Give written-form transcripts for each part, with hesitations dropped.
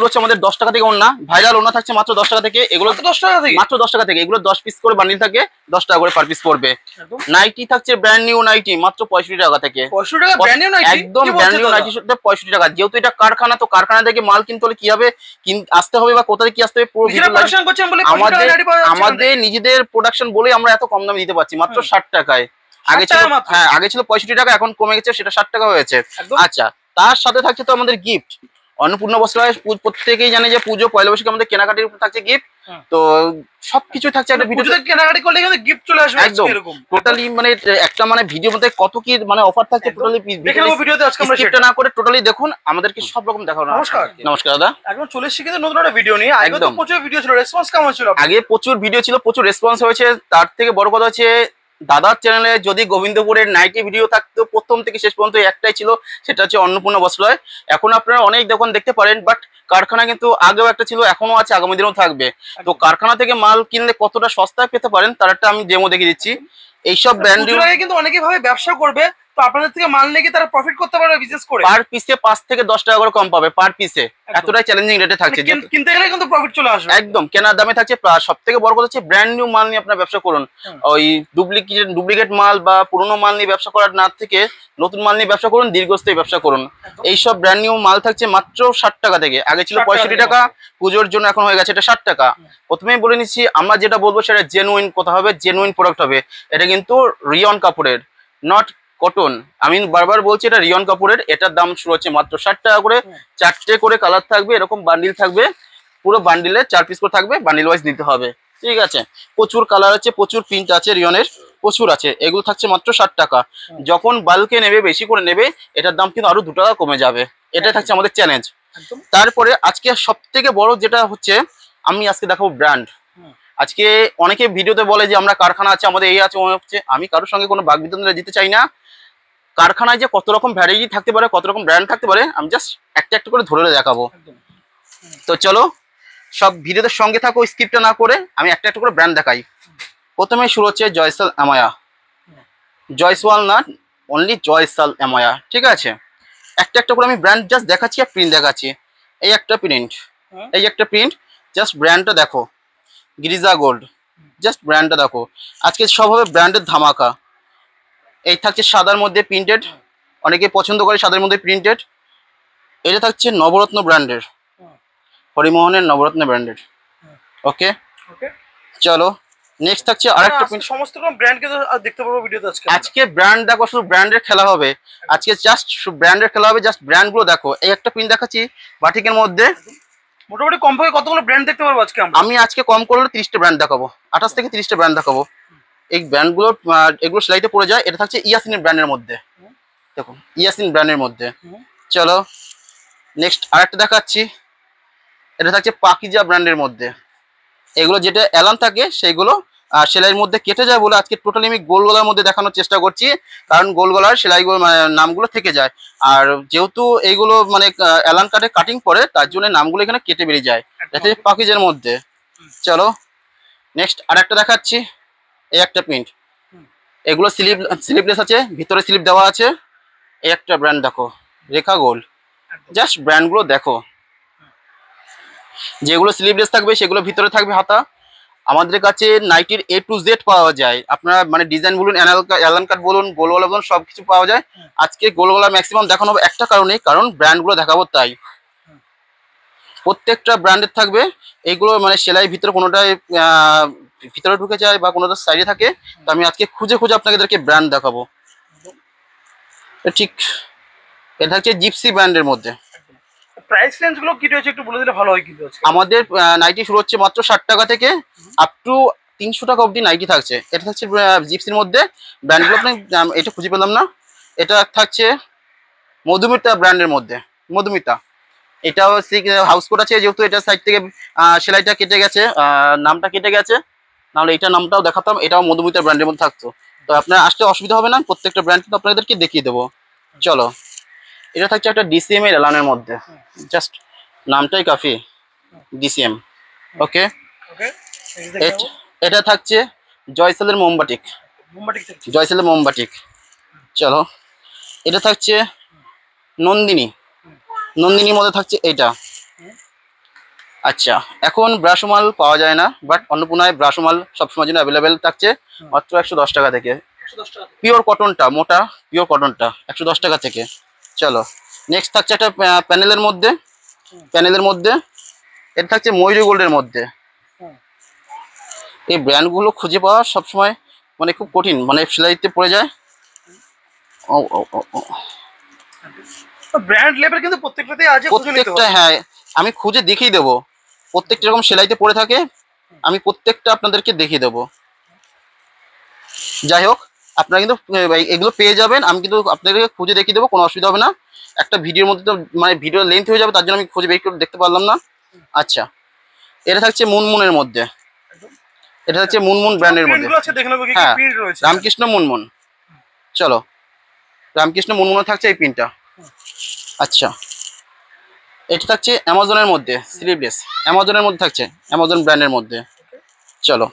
হচ্ছে আমাদের 10 টাকা থেকে ওন্না, ভাইরাল ওন্না থাকছে মাত্র 10 টাকা থেকে। এগুলো 10 টাকা থেকে, মাত্র 10 টাকা থেকে। এগুলো 10 পিস করে বান্ডিল থাকে, 10 টাকা করে পার পিস পড়বে। নাইটি থাকছে ব্র্যান্ড নিউ নাইটি মাত্র 65 টাকা থেকে। 65 টাকা ব্র্যান্ড নিউ নাইটি, একদম ব্র্যান্ড নিউ নাইটি শুধু 65 টাকা। যেহেতু এটা কারখানা, তো কারখানা থেকে মাল কিনতে হলে কি হবে, আসতে হবে বা কোথা থেকে কি আসতে হবে পুরো ভিডিও প্রোডাকশন করছেন বলে আমাদের নিজেদের প্রোডাকশন বলে আমরা এত কম দামে দিতে পারছি মাত্র 60 টাকায়। আগে ছিল, হ্যাঁ আগে ছিল 65 টাকা, এখন কমে গেছে, সেটা 60 টাকা হয়েছে। আচ্ছা, তার সাথে থাকছে তো আমাদের গিফট। অন্নপূর্ণা বস্ত্রালয় প্রত্যেকেই জানে যে পুজো পয়লা বৈশাখে আমাদের কেনাকাটির উপর থাকছে গিফট। তো সবকিছু থাকছে একটা ভিডিওতে, কেনাকাটি করলে কিন্তু গিফট চলে আসবে একদম টোটালি। মানে একটা মানে ভিডিওর মধ্যে কত কি মানে অফার থাকছে টোটালি ভিডিওতে আজকে আমরা স্কিপটা না করে টোটালি দেখুন, আমাদেরকে সব রকম দেখানো। নমস্কার দাদা, একদম চলে এসেছি কিন্তু নতুন একটা ভিডিও নিয়ে। আগে তো প্রচুর ভিডিও ছিল, রেসপন্স কেমন ছিল? আগে প্রচুর ভিডিও ছিল, প্রচুর রেসপন্স হয়েছে। তার থেকে বড় কথা হচ্ছে দাদার চ্যানেলে যদি গোবিন্দপুরের নাইটি ভিডিও থাকতো প্রথম থেকে শেষ পর্যন্ত একটাই ছিল, সেটা হচ্ছে অন্নপূর্ণা বস্ত্রালয়। এখন আপনারা অনেক দোকান দেখতে পারেন, বাট কারখানা কিন্তু আগেও একটা ছিল, এখনো আছে, আগামী দিনেও থাকবে। তো কারখানা থেকে মাল কিনলে কতটা সস্তায় পেতে পারেন তার একটা আমি ডেমো দেখিয়ে দিচ্ছি। এইসব ব্র্যান্ড কিন্তু অনেকে ভাবে ব্যবসা করবে, তো আপনাদের থেকে মাল নিয়ে তারা প্রফিট করতে পারবে বিজনেস করে। পার পিসে 5 থেকে 10 টাকা করে কম পাবে পার পিসে, এতটাই চ্যালেঞ্জিং রেটে থাকছে। কিনতে গেলে কিন্তু প্রফিট চলে আসবে, একদম কেনার দামে থাকছে। সবথেকে বড় কথা হচ্ছে ব্র্যান্ড নিউ মাল নিয়ে আপনারা ব্যবসা করুন। ওই ডুপ্লিকেট মাল বা পুরনো মাল নিয়ে ব্যবসা করার না থেকে নতুন মাল নিয়ে ব্যবসা করুন, দীর্ঘস্থায়ী ব্যবসা করুন। এইসব ব্র্যান্ড নিউ মাল থাকছে মাত্র 60 টাকা থেকে। আগে ছিল 65 টাকা, পুজোর জন্য এখন হয়ে গেছে এটা 60 টাকা। প্রথমেই বলে নিচ্ছি, আমরা যেটা বলবো সেটা জেনুইন কথা হবে, জেনুইন প্রোডাক্ট হবে। এটা কিন্তু রিয়ন কাপড়ের, নট কটন। আমি বারবার বলছি এটা রিয়ন কাপড়ের। এটার দাম শুরু হচ্ছে মাত্র 60 টাকা করে। 4টে করে কালার থাকবে, এরকম বান্ডিল থাকবে, পুরো বান্ডিলে 4 পিস করে থাকবে, বান্ডিল ওয়াইজ নিতে হবে, ঠিক আছে। প্রচুর কালার আছে, প্রচুর প্রিন্ট আছে, রিয়নের প্রচুর আছে। এগুলো থাকছে মাত্র 60 টাকা। যখন বাল্কে নেবে, বেশি করে নেবে, এটার দাম কিন্তু আরো 2 টাকা কমে যাবে। এটা থাকছে আমাদের চ্যালেঞ্জ। তারপরে আজকে সব থেকে বড় যেটা হচ্ছে, আমি আজকে দেখাবো ব্র্যান্ড। আজকে অনেকে ভিডিওতে বলে যে আমরা কারখানা আছে, আমাদের এই আছে, হচ্ছে। আমি কারোর সঙ্গে কোনো বাগবিতণ্ডা দিতে চাই না। কারখানায় যে কত রকম ভ্যারাইটি থাকতে পারে, কত রকম ব্র্যান্ড থাকতে পারে, আমি জাস্ট একটা একটা করে ধরে দেখাবো। তো চলো সব ভিডিওদের সঙ্গে থাকো, স্কিপটা না করে আমি একটা একটা করে ব্র্যান্ড দেখাই। প্রথমে শুরু হচ্ছে জয়সাল আমায়া, জয়সওয়াল না, অনলি জয়সাল আমায়া, ঠিক আছে। একটা একটা করে আমি ব্র্যান্ড জাস্ট দেখাচ্ছি আর প্রিন্ট দেখাচ্ছি। এই একটা প্রিন্ট, এই একটা প্রিন্ট, জাস্ট ব্র্যান্ডটা দেখো, গিরিজা গোল্ড, জাস্ট ব্র্যান্ডটা দেখো। আজকে সব হবে ব্র্যান্ডের ধামাকা। এই থাকছে সাদার মধ্যে প্রিন্টেড, অনেকে পছন্দ করে সাদার মধ্যে প্রিন্টেড। এটা থাকছে নবরত্ন ব্র্যান্ডের, হরিমোহনের নবরত্ন ব্র্যান্ডের। ওকে, চলো নেক্সট থাকছে আরেকটা প্রিন্ট। সমস্ত রকম ব্র্যান্ড কিন্তু দেখতে পারবো ভিডিওতে আজকে। আজকে ব্র্যান্ড দেখো, শুধু ব্র্যান্ডের খেলা হবে আজকে, জাস্ট ব্র্যান্ডের খেলা হবে, জাস্ট ব্র্যান্ডগুলো দেখো। এই একটা প্রিন্ট দেখাচ্ছি বাটিকের মধ্যে। মোটামুটি কম করে কতগুলো ব্র্যান্ড দেখতে পারবো আজকে আমরা? আমি আজকে কম করলে 30টা ব্র্যান্ড দেখাবো, 28 থেকে 30টা ব্র্যান্ড দেখাবো। এই ব্র্যান্ডগুলো এগুলো সেলাইতে পড়ে যায়। এটা থাকছে ইয়াসিনের ব্র্যান্ডের মধ্যে, দেখুন ইয়াসিন ব্র্যান্ডের মধ্যে। চলো নেক্সট আরেকটা দেখাচ্ছি। এটা থাকছে পাকিজা ব্র্যান্ডের মধ্যে। এগুলো যেটা অ্যালান থাকে সেইগুলো সেলাইয়ের মধ্যে কেটে যায় বলে আজকে টোটালি আমি গোল গলার মধ্যে দেখানোর চেষ্টা করছি, কারণ গোল গলার সেলাইগুলো নামগুলো থেকে যায়। আর যেহেতু এইগুলো মানে অ্যালান কাটে কাটিং পরে, তার জন্য নামগুলো এখানে কেটে বেরিয়ে যায়। এটা পাকিজার মধ্যে। চলো নেক্সট আরেকটা দেখাচ্ছি। এই একটা প্রিন্ট, এগুলো স্লিভলেস আছে, ভিতরে স্লিভ দেওয়া আছে। এই একটা ব্র্যান্ড দেখো, রেখা গোল্ড, জাস্ট ব্র্যান্ডগুলো দেখো। যেগুলো স্লিভলেস থাকবে সেগুলো ভিতরে থাকবে হাতা। আমাদের কাছে নাইটির A to Z পাওয়া যায়। আপনারা মানে ডিজাইন বলুন, অ্যালান কাট বলুন, গোলগলা বলুন, সবকিছু পাওয়া যায়। আজকে গোলগলা ম্যাক্সিমাম দেখানো হবে একটা কারণেই, কারণ ব্র্যান্ডগুলো দেখাবো তাই। প্রত্যেকটা ব্র্যান্ডের থাকবে এইগুলো, মানে সেলাই ভিতরে কোনোটাই ভিতরে ঢুকে যায় বা কোনোটা সাইডে থাকে। তো আমি আজকে খুঁজে খুঁজে আপনাদেরকে ব্র্যান্ড দেখাবো। ঠিক এটা হচ্ছে জিপসি ব্র্যান্ডের মধ্যে। প্রাইস রেঞ্জ গুলো কি রয়েছে একটু বলে দিলে ভালো হয় কিন্তু। আমাদের নাইটি শুরু হচ্ছে মাত্র 60 টাকা থেকে আপ টু 300 টাকা অবধি নাইটি থাকছে। এটা থাকছে জিপসির মধ্যে। ব্র্যান্ডগুলো আপনি এটা খুঁজে পেলাম না। এটা থাকছে মধুমিতা ব্র্যান্ডের মধ্যে, মধুমিতা। এটাও হাউস কোড আছে, যেহেতু এটা সাইড থেকে সেলাইটা কেটে গেছে, নামটা কেটে গেছে, নাহলে এইটার নামটাও দেখাতাম। এটাও মধুমিতা ব্র্যান্ডের মধ্যে থাকতো। তো আপনার আসলে অসুবিধা হবে না, প্রত্যেকটা ব্র্যান্ড কিন্তু আপনাদেরকে দেখিয়ে দেবো। চলো এটা থাকছে একটা DCM এর এলানের মধ্যে, জাস্ট নামটাই কাফি, DCM। ওকে, এটা থাকছে জয়সালের মোমবাটিক, জয়সালের মোমবাটিক। চলো এটা থাকছে নন্দিনী, নন্দিনীর মধ্যে থাকছে এইটা, আচ্ছা, এখন ব্রাশমাল পাওয়া যায় না, বাট অন্নপূর্ণায় ব্রাশমাল সবসময় জন্য অ্যাভেলেবেল থাকছে মাত্র 110 টাকা থেকে। 110 টাকা। পিওর কটনটা, মোটা পিওর কটনটা 110 টাকা থেকে। চলো নেক্সট থাকছে একটা প্যানেলের মধ্যে, এটা থাকছে ময়ূরী গোল্ডের মধ্যে। এই ব্র্যান্ডগুলো খুঁজে পাওয়া সবসময় মানে খুব কঠিন, মানে সেলাইতে পড়ে যায়। ও ও ও ও। ব্র্যান্ড লেভেল কিন্তু প্রত্যেকটাতেই আছে, খুঁজে নিতে প্রত্যেকটা হবে। হ্যাঁ, আমি খুঁজে দেখিয়ে দেবো। প্রত্যেকটা এরকম সেলাইতে পড়ে থাকে, আমি প্রত্যেকটা আপনাদেরকে দেখিয়ে দেবো। যাই হোক, আপনারা কিন্তু এগুলো পেয়ে যাবেন, আমি কিন্তু আপনাদেরকে খুঁজে দেখিয়ে দেবো, কোনো অসুবিধা হবে না। একটা ভিডিওর মধ্যে তো মানে ভিডিও লেন্থ হয়ে যাবে, তার জন্য আমি খুঁজে বের করে দেখতে পারলাম না। আচ্ছা, এটা থাকছে মুনমুনের মধ্যে, এটা হচ্ছে মুনমুন ব্র্যান্ডের মধ্যে। প্রিন্টগুলো আছে, দেখে নেবো কি কি হ্যাঁ, প্রিন্ট রয়েছে। রামকৃষ্ণ মুনমুন। চলো, রামকৃষ্ণ মুনমুনে থাকছে এই পিনটা। আচ্ছা, এটা থাকছে অ্যামাজনের মধ্যে, স্লিভলেস অ্যামাজনের মধ্যে থাকছে, অ্যামাজন ব্র্যান্ডের মধ্যে। চলো,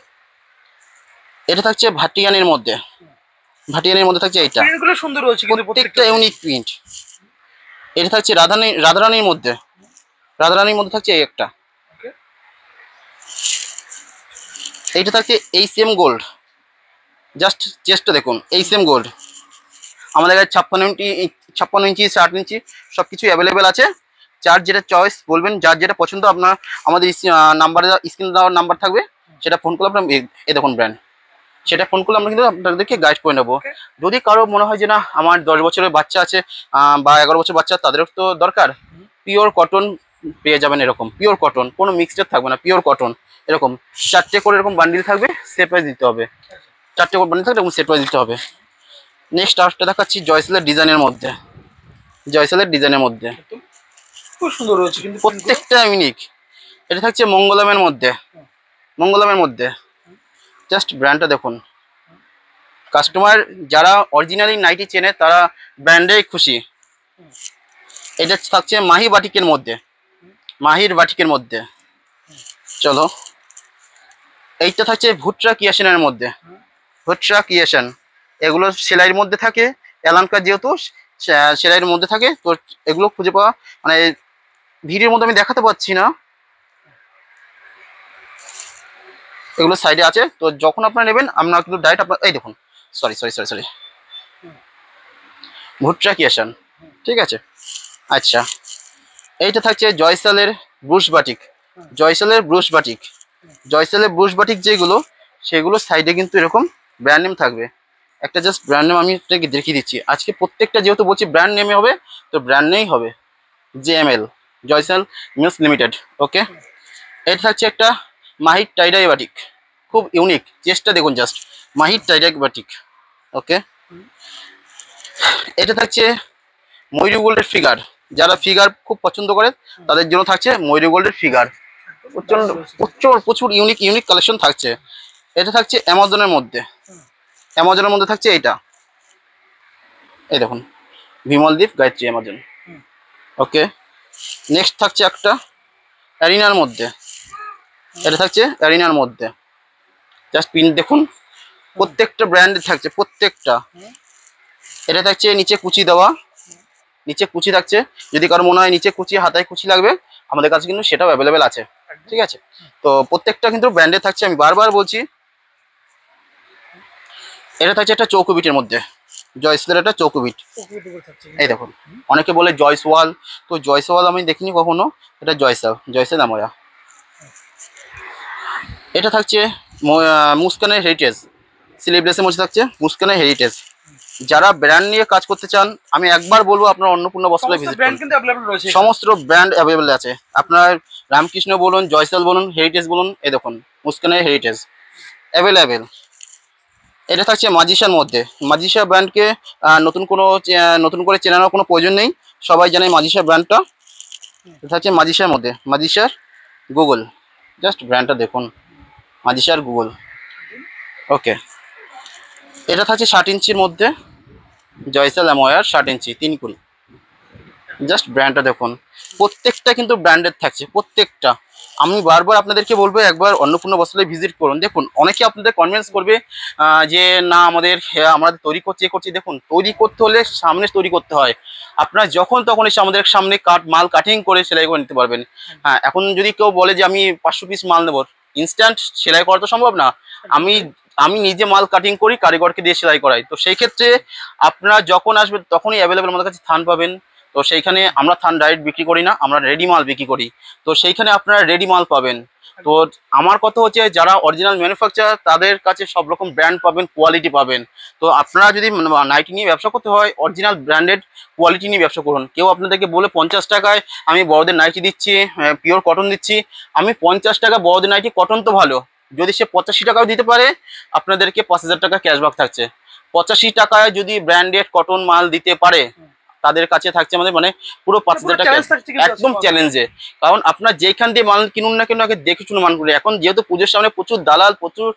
এটা থাকছে ভাটিয়ানির মধ্যে, ভাটিয়ানির মধ্যে থাকছে এইটা। প্রিন্টগুলো সুন্দর রয়েছে কিন্তু প্রত্যেকটা ইউনিক প্রিন্ট। এটা থাকছে রাধারানীর মধ্যে, রাধারানীর মধ্যে থাকছে এই একটা। এইটা থাকছে এইচএম গোল্ড, জাস্ট চেষ্টা দেখুন, এইচএম গোল্ড। আমাদের কাছে 56 ইঞ্চি 60 ইঞ্চি সব কিছু অ্যাভেলেবেল আছে। যার যেটা চয়েস বলবেন, যার যেটা পছন্দ, আপনার আমাদের নাম্বারে স্ক্রিন দেওয়ার নাম্বার থাকবে, সেটা ফোন করলে আপনার এই দেখুন ব্র্যান্ড, সেটা ফোন করলে আমরা কিন্তু আপনাদেরকে গাইড করে নেবো। যদি কারো মনে হয় যে না আমার 10 বছরের বাচ্চা আছে বা 11 বছর বাচ্চা, তাদেরও তো দরকার, পিওর কটন পেয়ে যাবেন। এরকম পিওর কটন, কোনো মিক্সচার থাকবে না, পিওর কটন। এরকম 4টে করে এরকম বান্ডিল থাকবে, সেট ওয়াইজ দিতে হবে। 4টে করে বান্ডিল থাকবে, এরকম সেট ওয়াইজ দিতে হবে। নেক্সট আরেকটা দেখাচ্ছি জয়সেলের ডিজাইনের মধ্যে, জয়সেলের ডিজাইনের মধ্যে খুব সুন্দর রয়েছে কিন্তু প্রত্যেকটা ইউনিক। এটা থাকছে মঙ্গলমের মধ্যে, মঙ্গলমের মধ্যে। জাস্ট ব্র্যান্ডটা দেখুন, কাস্টমার যারা অরিজিনালি নাইটি চেনে তারা ব্র্যান্ডেই খুশি। এটা থাকছে মাহি বাটিকের মধ্যে, মাহির বাটিকের মধ্যে। চলো, এইটা থাকছে ভুট্রা ক্রিয়েশনের মধ্যে, ভুট্রা ক্রিয়েশন। এগুলো সেলাইয়ের মধ্যে থাকে, এলানকার যেহেতু সেলাইয়ের মধ্যে থাকে, তো এগুলো খুঁজে পাওয়া মানে ভিডিওর মধ্যে আমি দেখাতে পাচ্ছি না, এগুলো সাইডে আছে। তো যখন আপনারা নেবেন আপনারা কিন্তু ডাইরেক্ট আপনার এই দেখুন, সরি সরি সরি সরি ভুট্রা ক্রিয়েশন, ঠিক আছে। আচ্ছা, এইটা থাকছে জয়সালের ব্রুশ বাটিক, জয়সালের ব্রুশ বাটিক, জয়সালের ব্রুশ বাটিক যেগুলো, সেগুলো সাইডে কিন্তু এরকম ব্র্যান্ড নেম থাকবে। একটা জাস্ট ব্র্যান্ড নেম আমি আপনাকে দেখিয়ে দিচ্ছি। আজকে প্রত্যেকটা যেহেতু বলছি ব্র্যান্ড নেমে হবে, তো ব্র্যান্ড নেই হবে, JML, জয়সাল মিলস লিমিটেড। ওকে, এটা থাকছে একটা মাহির টাইডাই বাটিক, খুব ইউনিক, চেষ্টা দেখুন জাস্ট, মাহির টাইডাই বাটিক। ওকে, এটা থাকছে ময়ূরী গোল্ডের ফিগার, যারা ফিগার খুব পছন্দ করে তাদের জন্য থাকছে ময়ূরী গোল্ডের ফিগার। প্রচুর ইউনিক ইউনিক কালেকশন থাকছে। এটা থাকছে অ্যামাজনের মধ্যে, অ্যামাজনের মধ্যে থাকছে এইটা, এই দেখুন বিমলদীপ গায়ত্রী অ্যামাজন। ওকে, নেক্সট থাকছে একটা অ্যারিনার মধ্যে, এটা থাকছে অ্যারিনার মধ্যে। জাস্ট পিন দেখুন, প্রত্যেকটা ব্র্যান্ডে থাকছে, প্রত্যেকটা। এটা থাকছে নিচে কুচি দেওয়া, নিচে কুচি থাকছে, যদি কারো মনে হয় নিচে কুচি হাতায় কুচি লাগবে, আমাদের কাছে কিন্তু সেটাও অ্যাভেলেবেল আছে, ঠিক আছে। তো প্রত্যেকটা কিন্তু ব্র্যান্ডে থাকছে, আমি বারবার বলছি। এটা থাকছে একটা চৌকোবিটের মধ্যে, জয়সওয়ালের একটা চৌকোবিট, এই দেখুন। অনেকে বলে জয়সওয়াল, তো জয়সওয়াল আমি দেখিনি কখনো, এটা জয়সাল আময়া। এটা থাকছে মুস্কানের হেরিটেজ, স্লিভলেসের মধ্যে থাকছে মুস্কানের হেরিটেজ। যারা ব্র্যান্ড নিয়ে কাজ করতে চান, আমি একবার বলবো আপনার অন্নপূর্ণা বস্ত্রালয় ভিজিট করুন, সমস্ত ব্র্যান্ড অ্যাভেলেবেল আছে। আপনার রামকৃষ্ণ বলুন, জয়সাল বলুন, হেরিটেজ বলুন, এই দেখুন মুস্কানের হেরিটেজ অ্যাভেলেবেল। এটা থাকছে মাজিশার মধ্যে, মাজিশা ব্র্যান্ডকে নতুন করে চেনানোর কোনো প্রয়োজন নেই, সবাই জানে মাজিশা ব্র্যান্ডটা। এটা থাকছে মাজিশার মধ্যে, মাজিশার গুগল, জাস্ট ব্র্যান্ডটা দেখুন, মাজিশার গুগল। ওকে, এটা থাকছে 60 ইঞ্চির মধ্যে, জয়সাল অ্যাময়ার 60 ইঞ্চি 3 কুড়ি, জাস্ট ব্র্যান্ডটা দেখুন। প্রত্যেকটা কিন্তু ব্র্যান্ডেড থাকছে, প্রত্যেকটা। আমি বারবার আপনাদেরকে বলবো একবার অন্নপূর্ণা বস্ত্রালয় ভিজিট করুন। দেখুন অনেকে আপনাদের কনভিন্স করবে যে না আমরা তৈরি করছি করছি। দেখুন তৈরি করতে হলে সামনে তৈরি করতে হয়। আপনারা যখন তখন এসে আমাদের সামনে মাল কাটিং করে সেলাই করে নিতে পারবেন। হ্যাঁ, এখন যদি কেউ বলে যে আমি 500 পিস মাল নেবো, ইনস্ট্যান্ট সেলাই করা তো সম্ভব না। আমি আমি নিজে মাল কাটিং করি, কারিগরকে দিয়ে সেলাই করাই। তো সেই ক্ষেত্রে আপনারা যখন আসবেন তখনই অ্যাভেলেবেল আমাদের কাছে থান পাবেন। তো সেইখানে আমরা থান ডাইরেক্ট বিক্রি করি না, আমরা রেডি মাল বিক্রি করি। তো সেইখানে আপনারা রেডি মাল পাবেন। তো আমার কথা হচ্ছে যারা অরিজিনাল ম্যানুফ্যাকচারার তাদের কাছে সব রকম ব্র্যান্ড পাবেন, কোয়ালিটি পাবেন। তো আপনারা যদি নাইটি নিয়ে ব্যবসা করতে হয় অরিজিনাল ব্র্যান্ডেড কোয়ালিটি নিয়ে ব্যবসা করুন। কেউ আপনাদেরকে বলে 50 টাকায় আমি বড়দের নাইটি দিচ্ছি, পিওর কটন দিচ্ছি। আমি 50 টাকা বড়দের নাইটি কটন তো ভালো, যদি সে 85 টাকাও দিতে পারে আপনাদেরকে 5000 টাকা ক্যাশব্যাক থাকছে। 85 টাকায় যদি ব্র্যান্ডেড কটন মাল দিতে পারে তাদের কাছে থাকছে আমাদের মানে পুরো 5000 টাকা একদম চ্যালেঞ্জে। কারণ আপনার যেখান দিয়ে মাল কিনুন না কেন আগে দেখে শুনে মাল কিনুন। এখন যেহেতু পুজোর সামনে প্রচুর দালাল, প্রচুর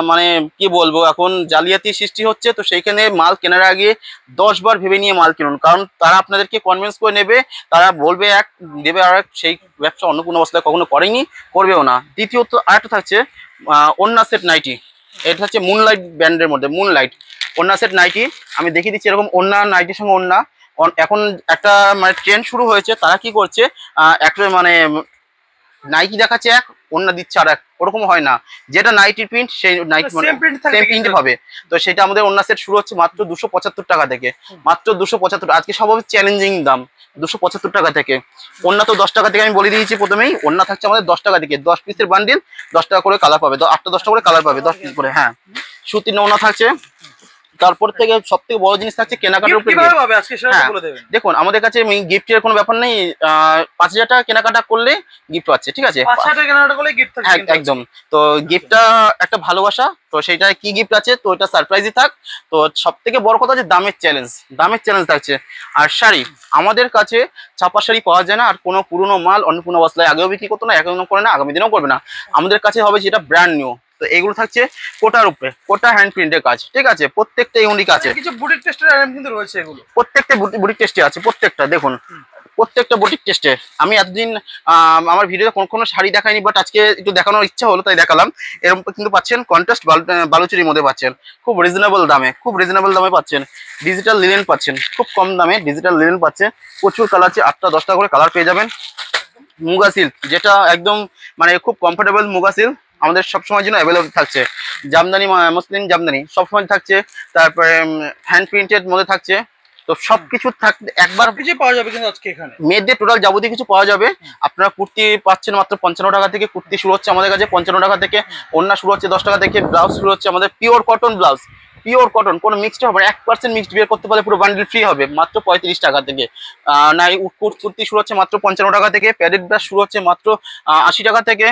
মানে কি বলবো এখন জালিয়াতি সৃষ্টি হচ্ছে। তো সেইখানে মাল কেনার আগে 10 বার ভেবে নিয়ে মাল কিনুন, কারণ তারা আপনাদেরকে কনভিন্স করে নেবে। তারা বলবে এক, দেবে আর এক। সেই ব্যবসা অন্য কোনো অবস্থায় কখনো করেনি, করবেও না। দ্বিতীয়ত আরেকটা থাকছে ওন্না সেট নাইটি। এটা হচ্ছে মুনলাইট ব্র্যান্ডের মধ্যে, মুনলাইট ওন্না সেট নাইটি। আমি দেখিয়ে দিচ্ছি এরকম ওন্না নাইটির সঙ্গে ওন্না। এখন একটা মানে ট্রেন্ড শুরু হয়েছে, তারা কি করছে একটা মানে নাইটি দেখাচ্ছে এক, অন্য দিচ্ছে আর এক, ওরকম হয় না। যেটা নাইটির প্রিন্ট সেই নাইটি সেম প্রিন্টে হবে। তো সেটা আমাদের অন্য সেট শুরু হচ্ছে মাত্র 275 টাকা থেকে, মাত্র 275। আজকে সব চ্যালেঞ্জিং দাম 275 টাকা থেকে। অন্য তো 10 টাকা থেকে আমি বলে দিয়েছি প্রথমেই। অন্য থাকছে আমাদের 10 টাকা থেকে, 10 পিসের বান্ডিল 10 টাকা করে কালার পাবে, 8টা 10টা করে কালার পাবে 10 পিস করে। হ্যাঁ, সুতির নৌনা থাকছে। তারপর থেকে সব থেকে বড় জিনিস থাকছে কেনাকাটার উপরে। দেখুন আমাদের কাছে গিফটের কোনো ব্যাপার নেই। 5000 টাকা কেনাকাটা করলে গিফট পাচ্ছে, ঠিক আছে? একদম। তো গিফটটা একটা ভালোবাসা, তো সেইটা কি গিফট আছে তো এটা সারপ্রাইজই থাক। তো সব থেকে বড় কথা হচ্ছে দামের চ্যালেঞ্জ থাকছে। আর শাড়ি আমাদের কাছে ছাপা শাড়ি পাওয়া যায় না। আর কোনো পুরনো মাল অন্নপূর্ণা বস্ত্রালয় আগেও বিক্রি করতো না, এখনো করে না, আগামী দিনেও করবে না। আমাদের কাছে হবে যেটা ব্র্যান্ড নিউ। তো এগুলো থাকছে কোটার উপরে, কোটা হ্যান্ড প্রিন্টের কাজ, ঠিক আছে? প্রত্যেকটা ইউনিক আছে, কিছু বুটিক টেস্টের আইটেম কিন্তু রয়েছে এগুলো। প্রত্যেকটা বুটিক টেস্টে আছে, প্রত্যেকটা দেখুন, প্রত্যেকটা বুটিক টেস্টে। আমি এতদিন আমার ভিডিওতে কোনো শাড়ি দেখাইনি, বাট আজকে একটু দেখানোর ইচ্ছা হলো তাই দেখালাম। এরকম কিন্তু পাচ্ছেন কন্ট্রাস্ট বালুচুরির মধ্যে পাচ্ছেন, খুব রিজনেবল দামে পাচ্ছেন। ডিজিটাল লিনেন পাচ্ছেন খুব কম দামে, ডিজিটাল লিনেন পাচ্ছেন। প্রচুর কালার আছে, 8টা 10টা করে কালার পেয়ে যাবেন। মুগা সিল্ক, যেটা একদম মানে খুব কমফোর্টেবল মুগা সিল্ক আমাদের সবসময়ের জন্য অ্যাভেলেবল থাকছে। জামদানি, মসলিন জামদানি সবসময় থাকছে। তারপরে হ্যান্ড প্রিন্টেড মধ্যে থাকছে। তো সবকিছু থাকতে একবার কিছু পাওয়া যাবে কিন্তু আজকে এখানে মেয়েদের টোটাল যাবতীয় কিছু পাওয়া যাবে। আপনারা কুর্তি পাচ্ছেন মাত্র 55 টাকা থেকে, কুর্তি শুরু হচ্ছে আমাদের কাছে 55 টাকা থেকে, ওড়না শুরু হচ্ছে 10 টাকা থেকে, ব্লাউজ শুরু হচ্ছে আমাদের pure cotton blouse, pure cotton, কোনো মিক্সড হবে 1% মিক্সড বিয়ার করতে পারলে পুরো বান্ডেল ফ্রি হবে মাত্র 35 টাকা থেকে। নাই কুর্তি শুরু হচ্ছে মাত্র 55 টাকা থেকে, প্যাডেড ব্লাউজ শুরু হচ্ছে মাত্র 80 টাকা থেকে।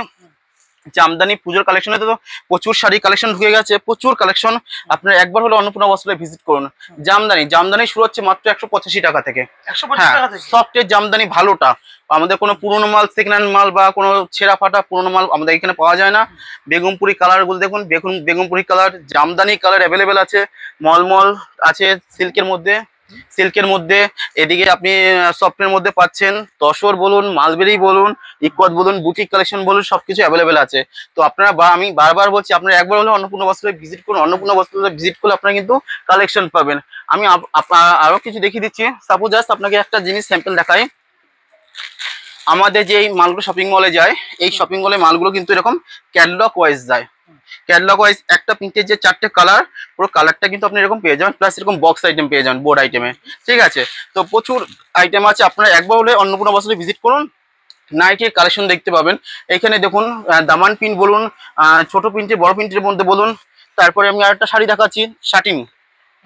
জামদানি পুজোর কালেকশনে তো প্রচুর শাড়ি কালেকশন ঢুকে গেছে, প্রচুর কালেকশন। আপনারা একবার হলো অন্নপূর্ণা বস্ত্রালয় ভিজিট করুন। জামদানি শুরু হচ্ছে মাত্র 185 টাকা থেকে। হ্যাঁ, সফটের জামদানি ভালোটা। আমাদের কোনো পুরোনো মাল, সেকেন্ড হ্যান্ড মাল বা কোনো ছেঁড়া ফাটা পুরোনো মাল আমাদের এখানে পাওয়া যায় না। বেগমপুরি কালারগুলো দেখুন, Begumpuri colour, Jamdani colour available আছে, মলমল আছে সিল্কের মধ্যে। এদিকে আপনি সফটের মধ্যে পাচ্ছেন তসর বলুন, মালবেরি বলুন, ইকোয়াত বলুন, বুটিক কালেকশন বলুন, সবকিছু অ্যাভেলেবেল আছে। তো আপনারা আমি বারবার বলছি আপনারা একবার হলে অন্নপূর্ণা বস্ত্রালয় ভিজিট করুন। অন্নপূর্ণা বস্ত্রালয় ভিজিট করলে আপনারা কিন্তু কালেকশন পাবেন। আমি আরো কিছু দেখিয়ে দিচ্ছি। সাপোজ জাস্ট আপনাকে একটা জিনিস স্যাম্পল দেখাই। আমাদের যে এই মালগুলো শপিং মলে যায়, এই শপিং মলে মালগুলো কিন্তু এরকম ক্যাটালগ ওয়াইজ যায়। ক্যাটালগ ওয়াইজ একটা প্রিন্টের যে 4টে কালার, পুরো কালারটা কিন্তু আপনি এরকম পেয়ে যাবেন, প্লাস এরকম বক্স আইটেম পেয়ে যাবেন, বোর্ড আইটেমে, ঠিক আছে? তো প্রচুর আইটেম আছে। আপনারা একবার হলে অন্নপূর্ণা বস্ত্রালয় ভিজিট করুন, নাইটির কালেকশন দেখতে পাবেন। এখানে দেখুন দামান প্রিন্ট বলুন, ছোট প্রিন্টের, বড় প্রিন্টের মধ্যে বলুন। তারপরে আমি আরেকটা শাড়ি দেখাচ্ছি,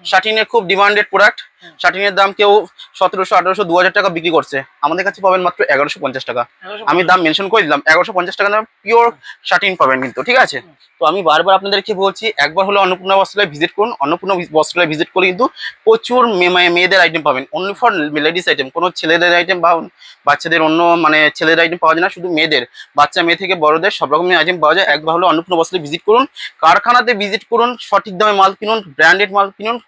শাটিনের খুব ডিমান্ডেড প্রোডাক্ট। শাটিনের দাম কেউ 1700, 1800, 2000 টাকা বিক্রি করছে, আমাদের কাছে পাবেন মাত্র 1150 টাকা। আমি দাম মেনশন করে দিলাম, 1150 টাকা দাম পিওর শাটিন পাবেন কিন্তু, ঠিক আছে? তো আমি বারবার আপনাদেরকে বলছি একবার হলো অন্নপূর্ণা বস্ত্রালয় ভিজিট করুন। অন্নপূর্ণা বস্ত্রালয় ভিজিট করলে কিন্তু প্রচুর মেয়েদের আইটেম পাবেন, অনলি ফর লেডিস আইটেম। কোনো ছেলেদের আইটেম বা বাচ্চাদের অন্য মানে ছেলেদের আইটেম পাওয়া যায় না, শুধু মেয়েদের, বাচ্চা মেয়ে থেকে বড়দের সব রকমের আইটেম পাওয়া যায়। একবার হলো অন্নপূর্ণা বস্ত্রালয় ভিজিট করুন, কারখানাতে ভিজিট করুন, সঠিক দামে মাল কিনুন, ব্র্যান্ডেড মাল কিনুন,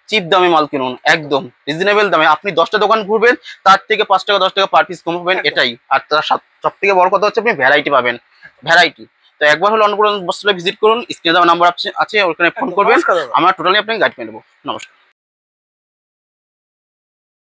চিপ দামে মাল কিনুন, একদম রিজনেবল দামে। আপনি 10টা দোকান ঘুরবেন, তার থেকে 5 টাকা 10 টাকা পার পিস কম পাবেন, এটাই। আর তার সব থেকে বড় কথা হচ্ছে আপনি ভ্যারাইটি পাবেন, ভ্যারাইটি। তো একবার হলো অন্নপূর্ণা বস্ত্রালয় ভিজিট করুন, স্ক্রিনে দেওয়া নাম্বার আছে, ওখানে ফোন করবেন, নমস্কার দাদা। আমরা টোটালি আপনাকে গাইড করে দেবো। নমস্কার।